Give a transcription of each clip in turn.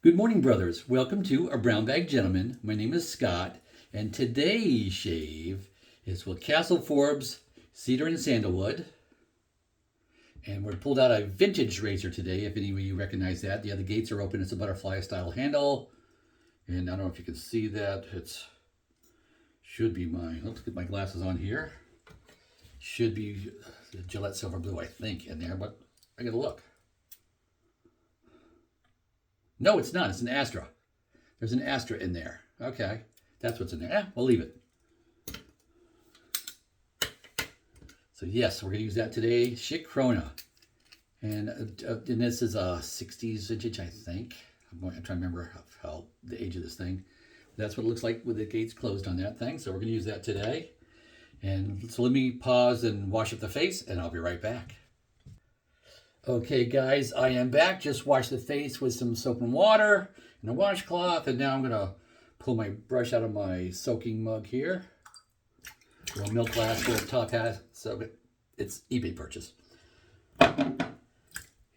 Good morning, brothers. Welcome to A Brown Bag Gentleman. My name is Scott, and today's shave is with Forbes Cedar and Sandalwood. And we're pulled out a vintage razor today, if any of you recognize that. The gates are open. It's a butterfly style handle. And I don't know if you can see that. It should be mine. Let's get my glasses on here. Should be the Gillette Silver Blue, I think, in there, but I gotta look. No, it's not. It's an Astra. There's an Astra in there. Okay, that's what's in there. We'll leave it. So yes, we're going to use that today. Schick Krona. And this is a 60s vintage, I think. I'm trying to remember how the age of this thing. That's what it looks like with the gates closed on that thing. So we're going to use that today. And so let me pause and wash up the face, and I'll be right back. Okay, guys, I am back. Just washed the face with some soap and water and a washcloth, and now I'm going to pull my brush out of my soaking mug here. A little milk glass with a top hat, so it's eBay purchase. And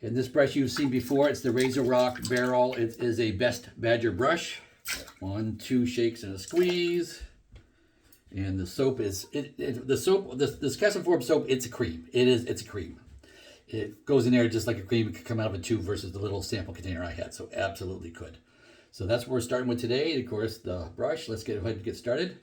this brush you've seen before, it's the Razorock Barrel. It is a Best Badger brush. 1, 2 shakes and a squeeze. And the soap is, this Chiseled Face soap, it's a cream. It's a cream. It goes in there just like a cream. It could come out of a tube versus the little sample container I had. So absolutely could. So that's what we're starting with today. And of course, the brush. Let's get ahead and get started.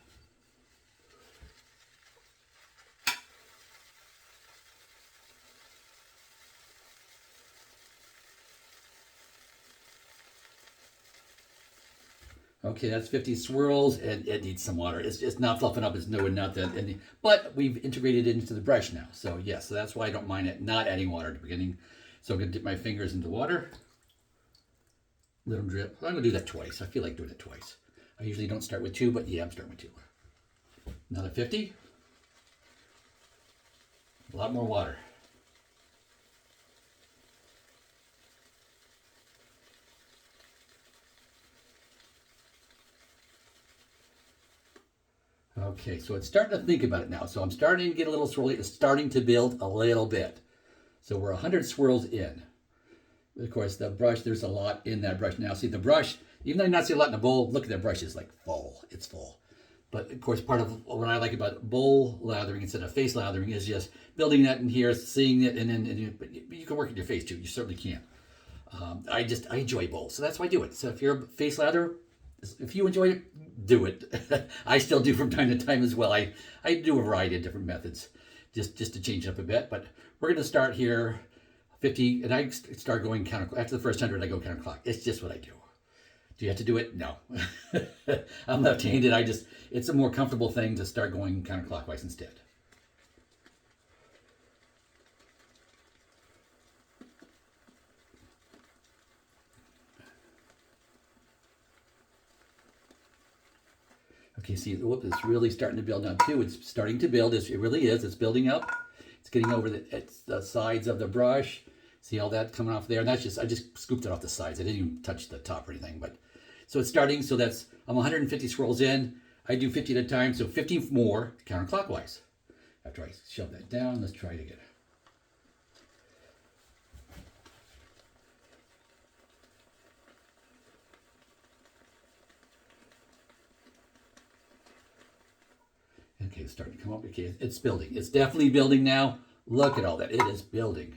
Okay, that's 50 swirls, and it needs some water. It's not fluffing up. It's not that. But we've integrated it into the brush now. So yes, so that's why I don't mind it not adding water at the beginning. So I'm going to dip my fingers into water. Let them drip. I'm going to do that twice. I feel like doing it twice. I usually don't start with 2, but yeah, I'm starting with 2. Another 50. A lot more water. Okay, so it's starting to think about it now. So I'm starting to get a little swirly. It's starting to build a little bit. So we're 100 swirls in. Of course, the brush, there's a lot in that brush. Now, see the brush, even though you not see a lot in the bowl, look at that brush, it's like full. It's full. But of course, part of what I like about bowl lathering instead of face lathering is just building that in here, seeing it, but you can work in your face too. You certainly can. I enjoy bowls, so that's why I do it. So if you're a face lather, if you enjoy it, do it. I still do from time to time as well. I do a variety of different methods just to change it up a bit. But we're going to start here, 50, and I start going counter. After the first 100, I go counterclock. It's just what I do. Do you have to do it? No. I'm left-handed. It's a more comfortable thing to start going counterclockwise instead. Okay, see, whoop, it's really starting to build now too. It's starting to build. It really is. It's building up. It's getting over the sides of the brush. See all that coming off there? And that's I just scooped it off the sides. I didn't even touch the top or anything. But so it's starting. So I'm 150 swirls in. I do 50 at a time. So 50 more counterclockwise. After I shove that down, let's try it again. Okay, it's starting to come up. Okay, it's building. It's definitely building now. Look at all that. It is building.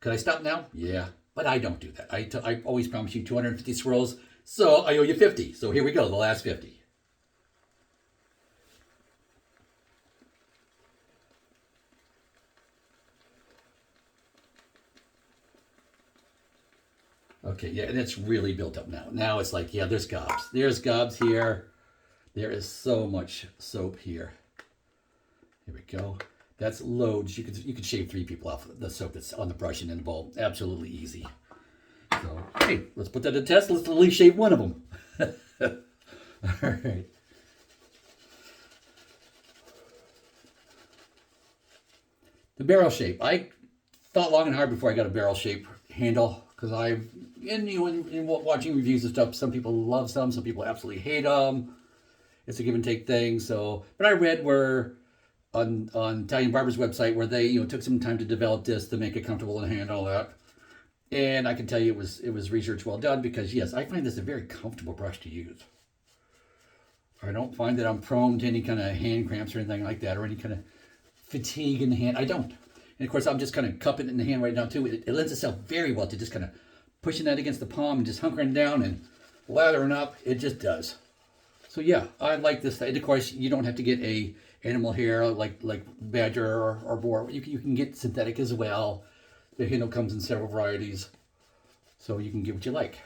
Could I stop now? Yeah, but I don't do that. I always promise you 250 swirls, so I owe you 50. So here we go, the last 50. Okay, yeah, and it's really built up now. Now it's like, yeah, there's gobs. There's gobs here. There is so much soap here. Here we go. That's loads. You could shave 3 people off the soap that's on the brush and in the bowl. Absolutely easy. So, hey, let's put that to test. Let's at least shave one of them. All right. The barrel shape. I thought long and hard before I got a barrel shape handle because in watching reviews and stuff, some people love some people absolutely hate them. It's a give and take thing. So, but I read where on Italian Barber's website where they took some time to develop this to make it comfortable in the hand, all that. And I can tell you it was research well done because yes, I find this a very comfortable brush to use. I don't find that I'm prone to any kind of hand cramps or anything like that, or any kind of fatigue in the hand. I don't. And of course, I'm just kind of cupping it in the hand right now too. It lends itself very well to just kind of pushing that against the palm and just hunkering down and lathering up. It just does. So yeah, I like this. And of course, you don't have to get a animal hair like badger or boar. You can get synthetic as well. The handle comes in several varieties, so you can get what you like.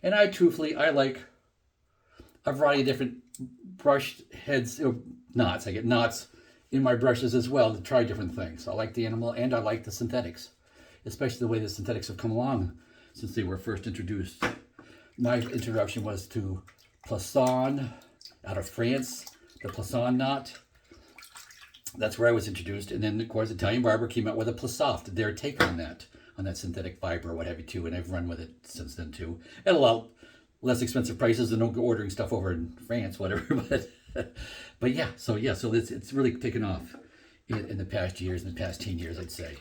And truthfully, I like a variety of different brush heads, or knots. I get knots in my brushes as well to try different things. I like the animal and I like the synthetics, especially the way the synthetics have come along since they were first introduced. My introduction was to Plasson out of France, the Plasson knot. That's where I was introduced. And then, of course, Italian Barber came out with a Plassoft, their take on that synthetic fiber or what have you too. And I've run with it since then too. At a lot less expensive prices than ordering stuff over in France, whatever. But yeah, so it's really taken off in the past years, in the past 10 years, I'd say.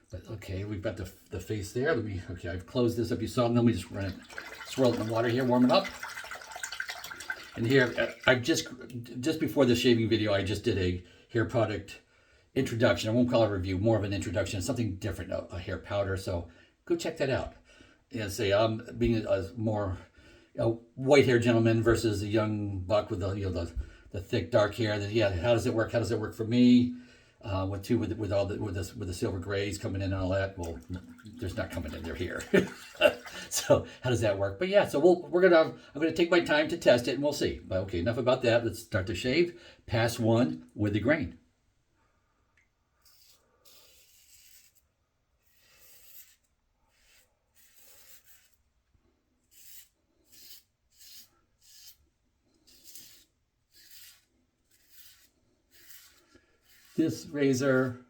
But okay, we've got the face there. Okay, I've closed this up. You saw it. Let me just swirl it in the water here, warm it up. And here, I've just before the shaving video, I just did a hair product introduction. I won't call it a review, more of an introduction, something different, a hair powder. So go check that out. And say I'm being a more white-haired gentleman versus a young buck with the thick dark hair. Yeah, how does it work? How does it work for me? With the silver grays coming in and all that. Well, there's not coming in; they're here. So how does that work? But yeah, so I'm gonna take my time to test it, and we'll see. But okay, enough about that. Let's start the shave. Pass one with the grain. This razor,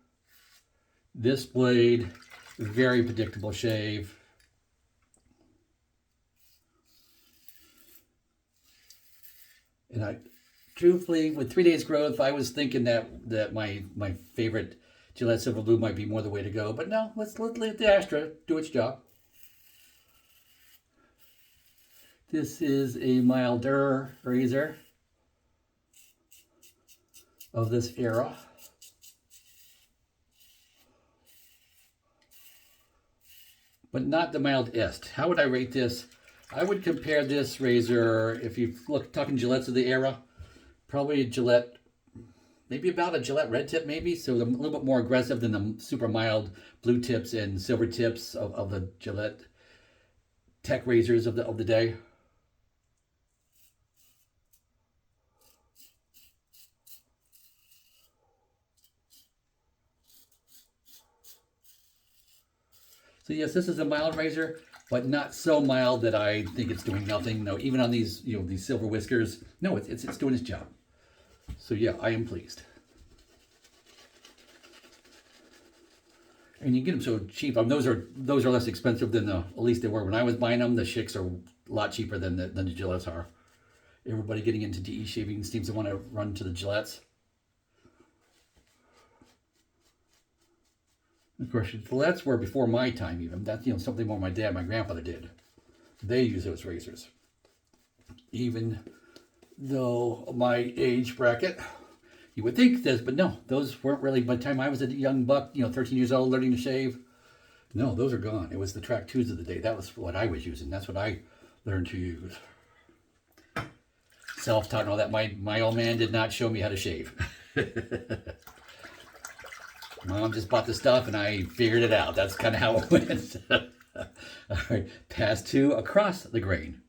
this blade, very predictable shave. And truthfully, with 3 days growth, I was thinking that my favorite Gillette Silver Blue might be more the way to go. But no, let's let the Astra do its job. This is a milder razor of this era. But not the mildest. How would I rate this? I would compare this razor, if you look talking Gillettes of the era, probably a Gillette, maybe about a Gillette red tip maybe, so a little bit more aggressive than the super mild blue tips and silver tips of the Gillette tech razors of the day. So yes, this is a mild razor, but not so mild that I think it's doing nothing. No, even on these, these silver whiskers, no, it's doing its job. So yeah, I am pleased. And you get them so cheap. Those are less expensive than at least they were when I was buying them. The Schicks are a lot cheaper than the Gillettes are. Everybody getting into DE shaving seems to want to run to the Gillettes. Of course, Gillettes were before my time even. That's something more my dad, my grandfather did. They used those razors. Even though my age bracket, you would think this, but no, those weren't really, by the time I was a young buck, 13 years old, learning to shave, no, those are gone. It was the track 2s of the day. That was what I was using. That's what I learned to use. Self-taught and all that. My old man did not show me how to shave. Mom just bought the stuff and I figured it out. That's kind of how it went. All right, pass 2 across the grain.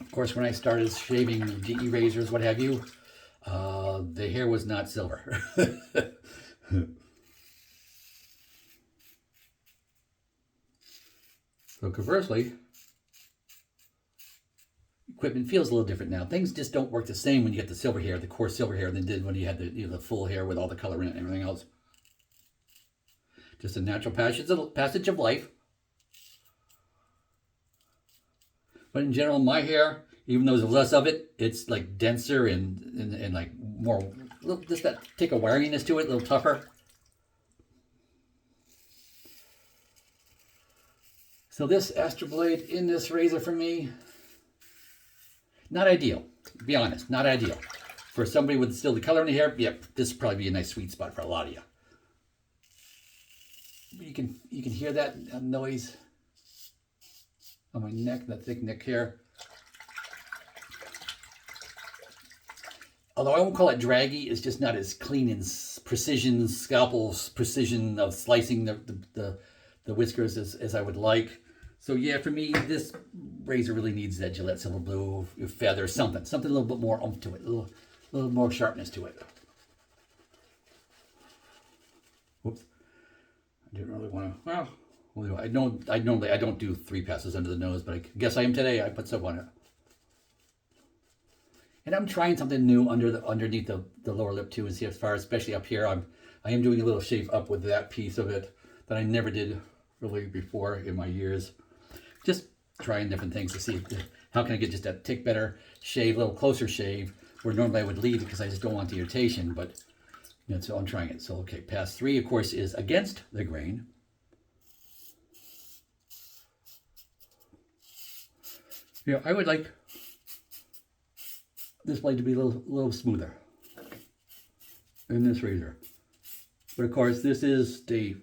Of course, when I started shaving DE razors, what have you, the hair was not silver. So conversely, equipment feels a little different now. Things just don't work the same when you get the silver hair, the coarse silver hair, than did when you had the the full hair with all the color in it and everything else. Just a natural passage of life. But in general, my hair, even though there's less of it, it's like denser and like more, just that take a wiriness to it, a little tougher. So this Astra blade in this razor for me, not ideal. To be honest, not ideal. For somebody with still the color in the hair, yep, this would probably be a nice sweet spot for a lot of you. You can hear that noise on my neck, that thick neck hair. Although I won't call it draggy, it's just not as clean and precision, scalpel precision of slicing the whiskers as I would like. So yeah, for me, this razor really needs that Gillette Silver Blue feather, something a little bit more oomph to it, a little more sharpness to it. Whoops, I didn't really want to. Well, I don't do 3 passes under the nose, but I guess I am today. I put soap on it. And I'm trying something new underneath the lower lip too, and see as far, especially up here, I am doing a little shave up with that piece of it that I never did really before in my years. Just trying different things to see how can I get just a tick better shave, a little closer shave, where normally I would leave it because I just don't want the irritation, but you know, so I'm trying it. So okay, pass 3, of course, is against the grain. Yeah, I would like this blade to be a little smoother in this razor. But of course, this is day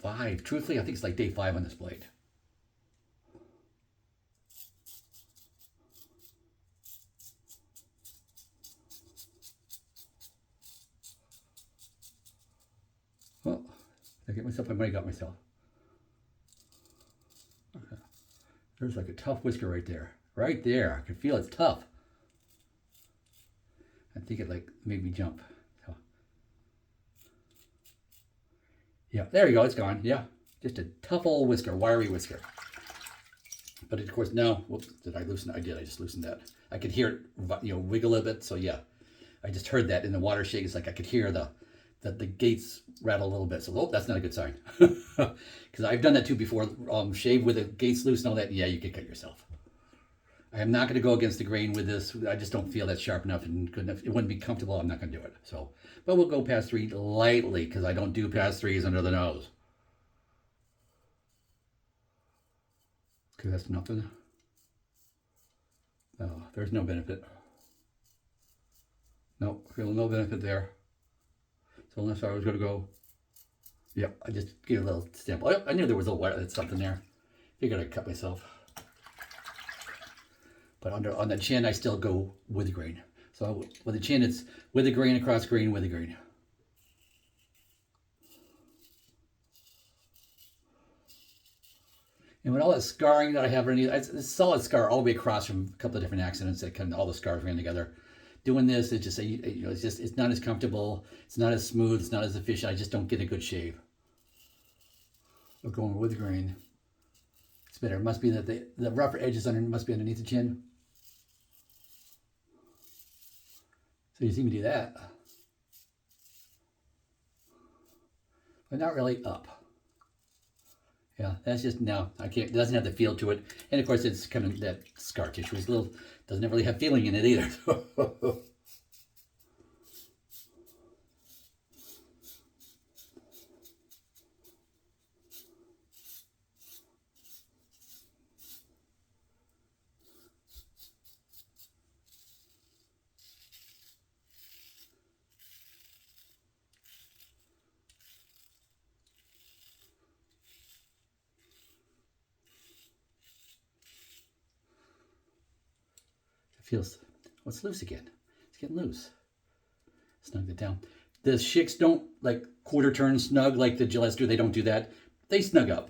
5. Truthfully, I think it's like day 5 on this blade. Well, I get myself, I might have got myself. Okay. There's like a tough whisker right there. Right there. I can feel it's tough. I think it like made me jump. So. Yeah, there you go. It's gone. Yeah, just a tough old whisker, wiry whisker. But of course now, whoops, did I loosen it? I did. I just loosened that. I could hear it, you know, wiggle a bit. So yeah, I just heard that in the water shake. It's like I could hear the gates rattle a little bit. So oh, that's not a good sign. Because I've done that too before. Shave with the gates loose and all that. Yeah, you could cut yourself. I am not going to go against the grain with this. I just don't feel that sharp enough and good enough. It wouldn't be comfortable. I'm not going to do it. So, but we'll go past 3 lightly because I don't do past 3s under the nose. Okay, that's nothing. No, there's no benefit. Nope, feel no benefit there. So unless I was going to go, yeah, I just gave a little stamp. Oh, I knew there was a little something there. Figured I'd cut myself. But on the chin, I still go with the grain. So with the chin, it's with the grain, across grain, with the grain. And with all that scarring that I have underneath, it's a solid scar all the way across from a couple of different accidents that all the scars ran together. Doing this, it's just, you know, it's not as comfortable. It's not as smooth. It's not as efficient. I just don't get a good shave. But going with the grain, it's better. It must be that the rougher edges must be underneath the chin. So you see me do that. But not really up. Yeah, that's just, no, I can't, it doesn't have the feel to it. And of course it's kind of, that scar tissue is doesn't really have feeling in it either. Feels, what's loose again? It's getting loose. Snug it down. The Schicks don't like quarter turn snug like the Gillettes do. They don't do that. They snug up,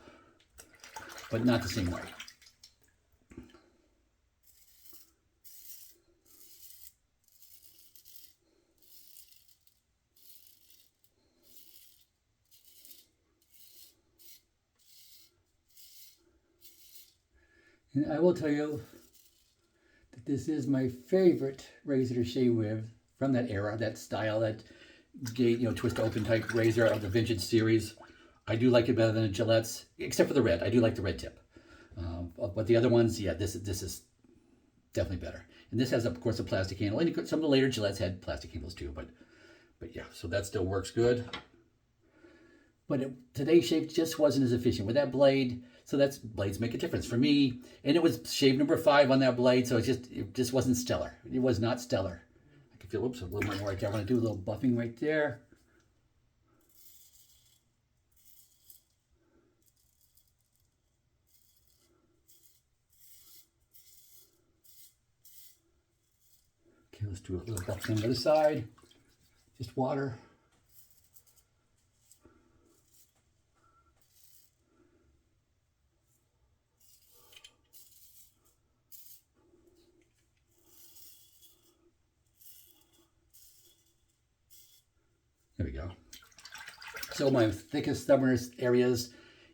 but not the same way. And I will tell you, this is my favorite razor to shave with from that era, that style, that gate, twist open type razor of the vintage series. I do like it better than a Gillette's, except for the red. I do like the red tip. But the other ones, yeah, this is definitely better. And this has, of course, a plastic handle. And some of the later Gillettes had plastic handles too, but yeah, so that still works good. But today's shave just wasn't as efficient with that blade. So blades make a difference for me. And it was shave number 5 on that blade, so it just wasn't stellar. It was not stellar. I can feel, oops, a little more right there. I want to do a little buffing right there. Okay, let's do a little buffing on the other side. Just water. There we go. So my thickest, stubbornest areas,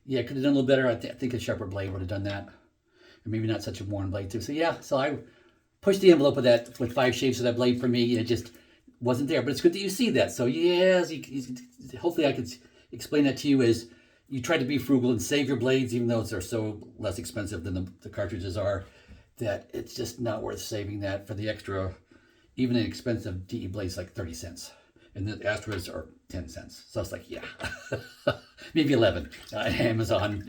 yeah, could have done a little better. I think a sharper blade would have done that. And maybe not such a worn blade too. So yeah, so I pushed the envelope with that, with 5 shaves of that blade for me. It just wasn't there. But it's good that you see that. So yes, hopefully I could explain that to you as you try to be frugal and save your blades, even though they're so less expensive than the cartridges are, that it's just not worth saving that for the extra, even an expensive DE blade's like 30 cents. And the Astras are 10 cents. So it's like, yeah, maybe 11. Amazon,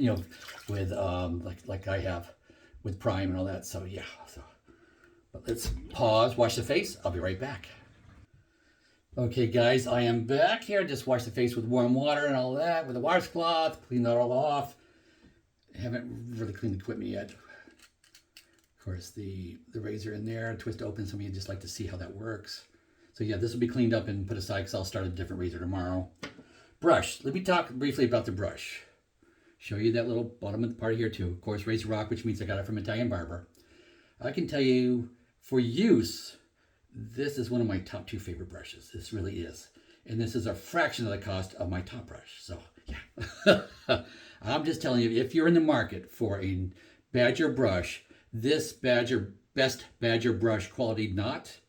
with like I have with Prime and all that. So yeah, but let's pause, wash the face. I'll be right back. Okay, guys, I am back here. Just wash the face with warm water and all that with a washcloth. Clean that all off. I haven't really cleaned the equipment yet. Of course, the razor in there, twist open. Some of you just like to see how that works. So yeah, this will be cleaned up and put aside because I'll start a different razor tomorrow. Brush. Let me talk briefly about the brush. Show you that little bottom part here too. Of course, Razorock, which means I got it from Italian barber. I can tell you, for use, this is one of my top 2 favorite brushes. This really is. And this is a fraction of the cost of my top brush. So yeah. I'm just telling you, if you're in the market for a Badger brush, this best Badger brush quality knot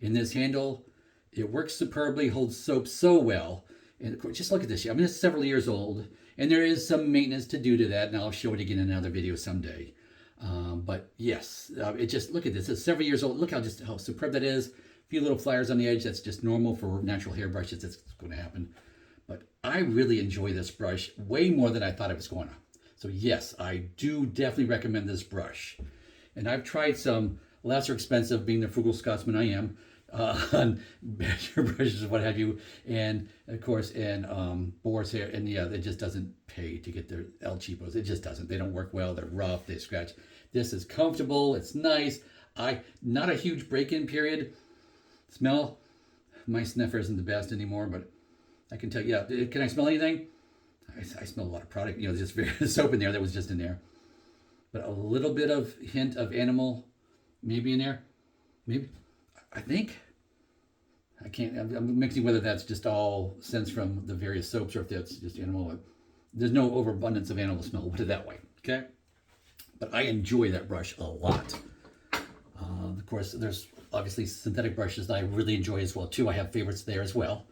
in this handle, it works superbly, holds soap so well. And of course, just look at this. I mean, it's several years old, and there is some maintenance to do to that, and I'll show it again in another video someday. But yes, it just, look at this. It's several years old. Look how superb that is. A few little flyers on the edge. That's just normal for natural hair brushes. That's going to happen. But I really enjoy this brush way more than I thought I was going to. So yes, I do definitely recommend this brush. And I've tried some lesser expensive, being the frugal Scotsman I am, on Badger brushes, what have you, and of course, and boar's hair, and yeah, it just doesn't pay to get their El Cheapos. It just doesn't. They don't work well. They're rough. They scratch. This is comfortable. It's nice. Not a huge break-in period. Smell. My sniffer isn't the best anymore, but I can tell you. Yeah, can I smell anything? I smell a lot of product. There's just very soap in there that was just in there, but a little bit of hint of animal, maybe in there, maybe. I think. I can't, I'm mixing whether that's just all scents from the various soaps or if that's just animal. There's no overabundance of animal smell, put it that way, okay? But I enjoy that brush a lot. Of course, there's obviously synthetic brushes that I really enjoy as well, too. I have favorites there as well.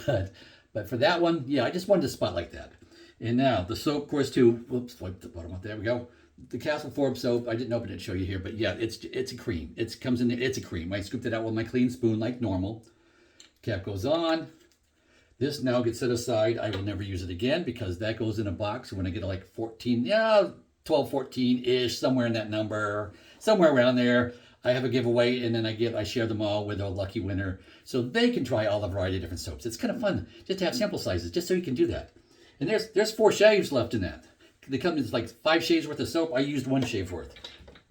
But for that one, yeah, I just wanted to spotlight that. And now, the soap, of course, too. Whoops, wipe the bottom off. There we go. The Castle Forbes soap, I didn't open it to show you here, but yeah, it's a cream. It comes in there, it's a cream. I scooped it out with my clean spoon like normal. Cap goes on. This now gets set aside. I will never use it again because that goes in a box. When I get like 14, 12, 14-ish, somewhere in that number, somewhere around there, I have a giveaway, and then I share them all with a lucky winner so they can try all the variety of different soaps. It's kind of fun just to have sample sizes, just so you can do that. And there's 4 shaves left in that. They come in like 5 shaves worth of soap. I used 1 shave worth.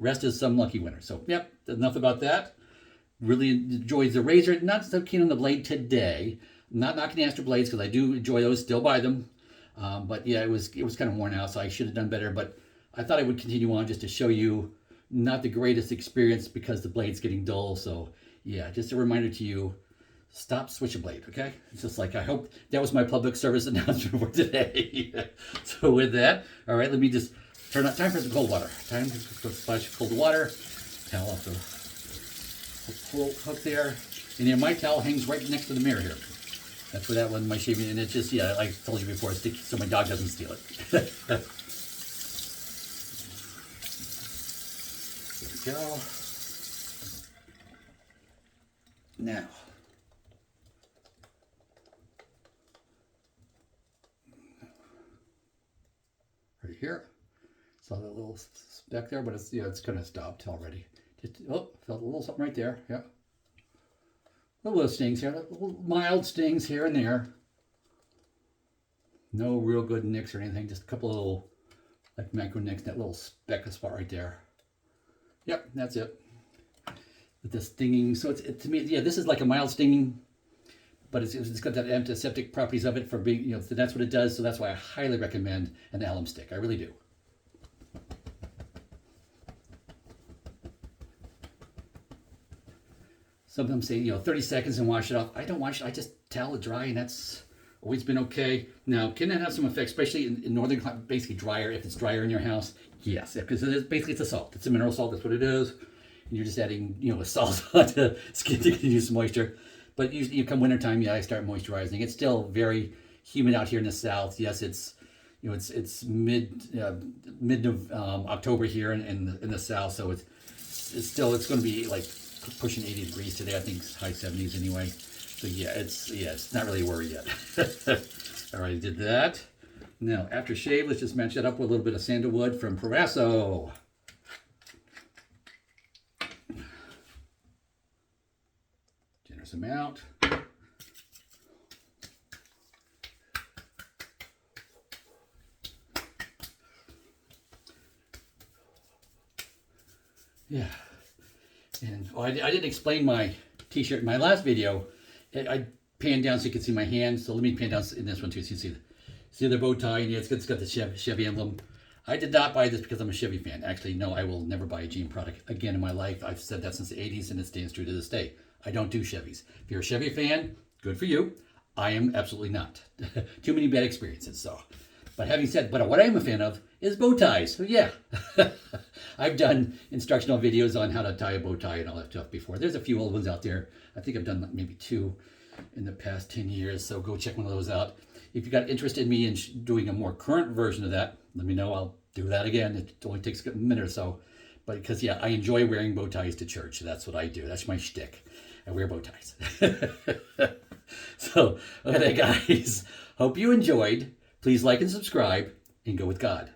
Rest is some lucky winner. So, yep, enough about that. Really enjoys the razor. Not so keen on the blade today. Not knocking the Astra blades because I do enjoy those. Still buy them. But yeah, it was kind of worn out, so I should have done better. But I thought I would continue on just to show you not the greatest experience because the blade's getting dull. So yeah, just a reminder to you, stop, switch a blade, okay? It's just like, I hope that was my public service announcement for today. So with that, all right, let me just turn on, time for some cold water. Time to splash cold water. towel off the whole hook there. And then my towel hangs right next to the mirror here. That's where that one, my shaving, and it's just, yeah, like I told you before, it's sticky so my dog doesn't steal it. There we go. Now, right here, saw that little speck there, but it's, yeah, it's kind of stopped already. Just, oh, felt a little something right there, yeah. Little stings here, little mild stings here and there. No real good nicks or anything, just a couple of little, like micro nicks, that little speck spot right there. Yep, that's it. With the stinging, so it's to me, yeah, this is like a mild stinging, but it's got that antiseptic properties of it for being, you know, so that's what it does. So that's why I highly recommend an alum stick. I really do. Some of them say, you know, 30 seconds and wash it off. I don't wash it. I just towel it dry, and that's always been okay. Now, can that have some effect, especially in northern climate, basically drier, if it's drier in your house? Yes, because basically it's a salt. It's a mineral salt. That's what it is. And you're just adding, you know, a salt onto skin to use moisture. But usually, you come wintertime, yeah, I start moisturizing. It's still very humid out here in the south. Yes, it's, you know, it's mid October here in the south, so it's going to be like pushing 80 degrees today. I think it's high 70s anyway. So yeah, it's not really a worry yet. All right, did that. Now, aftershave, let's just match that up with a little bit of sandalwood from Proraso. Generous amount. Yeah. And I didn't explain my t-shirt in my last video. I panned down so you can see my hand. So let me pan down in this one too, so you see the bow tie. And yeah, it's got the Chevy emblem. I did not buy this because I'm a Chevy fan. Actually, no, I will never buy a Jean product again in my life. I've said that since the 80s, and it stands true to this day. I don't do Chevys. If you're a Chevy fan, good for you. I am absolutely not. Too many bad experiences. So, but having said, but what I am a fan of is bow ties. So yeah, I've done instructional videos on how to tie a bow tie and all that stuff before. There's a few old ones out there. I think I've done like maybe 2 in the past 10 years. So go check one of those out. If you got interest in me in doing a more current version of that, let me know. I'll do that again. It only takes a minute or so. But because, yeah, I enjoy wearing bow ties to church. That's what I do. That's my shtick. I wear bow ties. So, okay, guys. Hope you enjoyed. Please like and subscribe, and go with God.